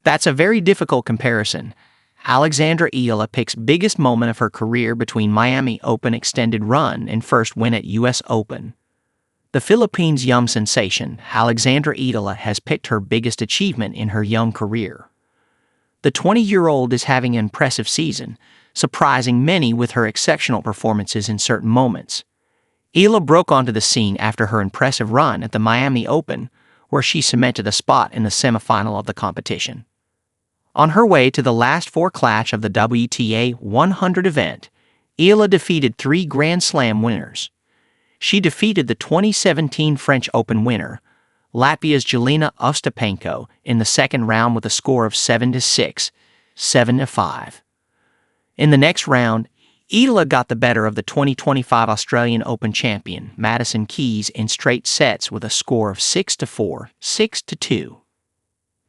That's a very difficult comparison. Alexandra Eala picks biggest moment of her career between Miami Open extended run and first win at U.S. Open. The Philippines' young sensation, Alexandra Eala, has picked her biggest achievement in her young career. The 20-year-old is having an impressive season, surprising many with her exceptional performances in certain moments. Eala broke onto the scene after her impressive run at the Miami Open, where she cemented a spot in the semifinal of the competition. On her way to the last four clash of the WTA 100 event, Eala defeated three Grand Slam winners. She defeated the 2017 French Open winner, Latvia's Jelena Ostapenko, in the second round with a score of 7-6, 7-5. In the next round, Eala got the better of the 2025 Australian Open champion, Madison Keys, in straight sets with a score of 6-4, 6-2.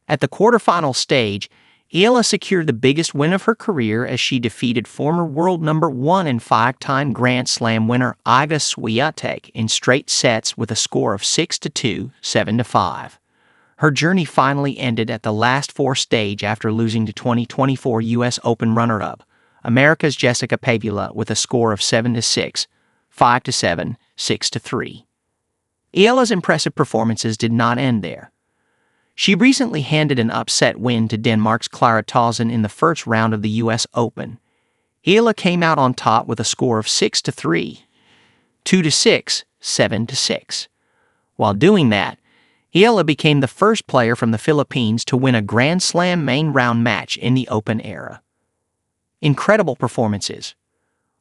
At the quarterfinal stage, Eala secured the biggest win of her career as she defeated former world number 1 and five-time Grand Slam winner Iga Swiatek in straight sets with a score of 6-2, 7-5. Her journey finally ended at the last four stage after losing to 2024 U.S. Open runner-up, America's Jessica Pegula, with a score of 7-6, 5-7, 6-3. Eala's impressive performances did not end there. She recently handed an upset win to Denmark's Clara Tauson in the first round of the U.S. Open. Eala came out on top with a score of 6-3, 2-6, 7-6. While doing that, Eala became the first player from the Philippines to win a Grand Slam main round match in the Open era. Incredible performances.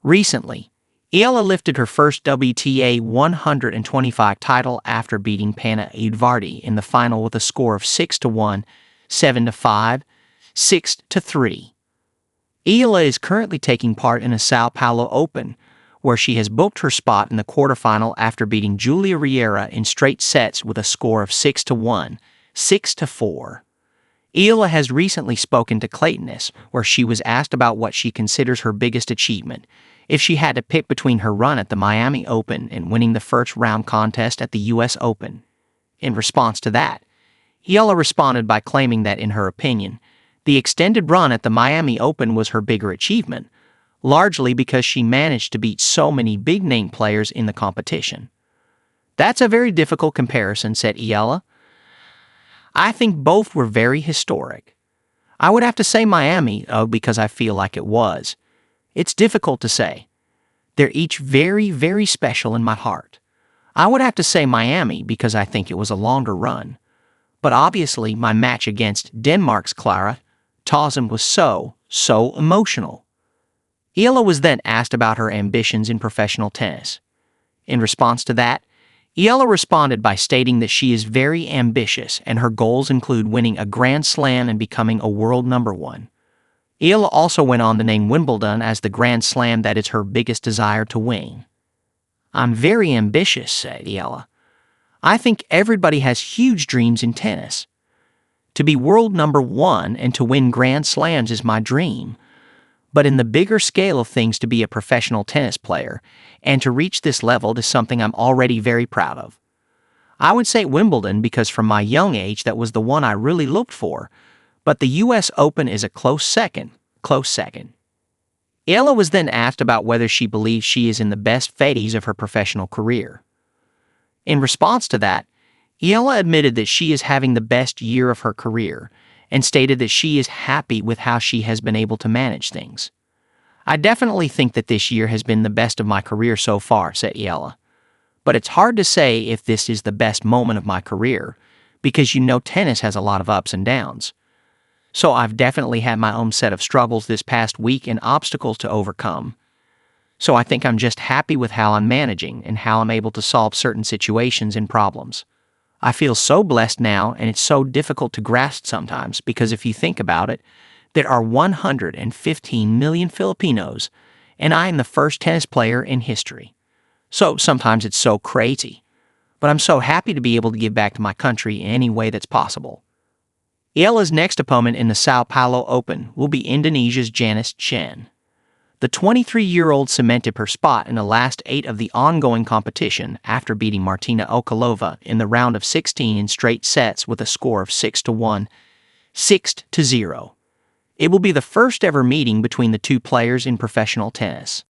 Recently, Eala lifted her first WTA 125 title after beating Panna Edvardi in the final with a score of 6-1, 7-5, 6-3. Eala is currently taking part in a Sao Paulo Open, where she has booked her spot in the quarterfinal after beating Julia Riera in straight sets with a score of 6-1, 6-4. Eala has recently spoken to Claytoness, where she was asked about what she considers her biggest achievement, if she had to pick between her run at the Miami Open and winning the first round contest at the U.S. Open. In response to that, Eala responded by claiming that, in her opinion, the extended run at the Miami Open was her bigger achievement, largely because she managed to beat so many big-name players in the competition. That's a very difficult comparison, said Eala. I think both were very historic. I would have to say Miami, because I feel like it was. It's difficult to say. They're each very, very special in my heart. I would have to say Miami because I think it was a longer run. But obviously my match against Denmark's Clara Tauson was so emotional. Eala was then asked about her ambitions in professional tennis. In response to that, Eala responded by stating that she is very ambitious and her goals include winning a Grand Slam and becoming a world number 1. Eala also went on to name Wimbledon as the Grand Slam that is her biggest desire to win. I'm very ambitious, said Eala. I think everybody has huge dreams in tennis. To be world number 1 and to win Grand Slams is my dream. But in the bigger scale of things, to be a professional tennis player and to reach this level is something I'm already very proud of. I would say Wimbledon because from my young age that was the one I really looked for, but the U.S. Open is a close second. Eala was then asked about whether she believes she is in the best phase of her professional career. In response to that, Eala admitted that she is having the best year of her career and stated that she is happy with how she has been able to manage things. I definitely think that this year has been the best of my career so far, said Eala. But it's hard to say if this is the best moment of my career because tennis has a lot of ups and downs. So I've definitely had my own set of struggles this past week and obstacles to overcome. So I think I'm just happy with how I'm managing and how I'm able to solve certain situations and problems. I feel so blessed now, and it's so difficult to grasp sometimes because if you think about it, there are 115 million Filipinos, and I am the first tennis player in history. So sometimes it's so crazy. But I'm so happy to be able to give back to my country in any way that's possible. Eala's next opponent in the Sao Paulo Open will be Indonesia's Janice Chen. The 23-year-old cemented her spot in the last 8 of the ongoing competition after beating Martina Okolova in the round of 16 in straight sets with a score of 6-1, 6-0. It will be the first ever meeting between the two players in professional tennis.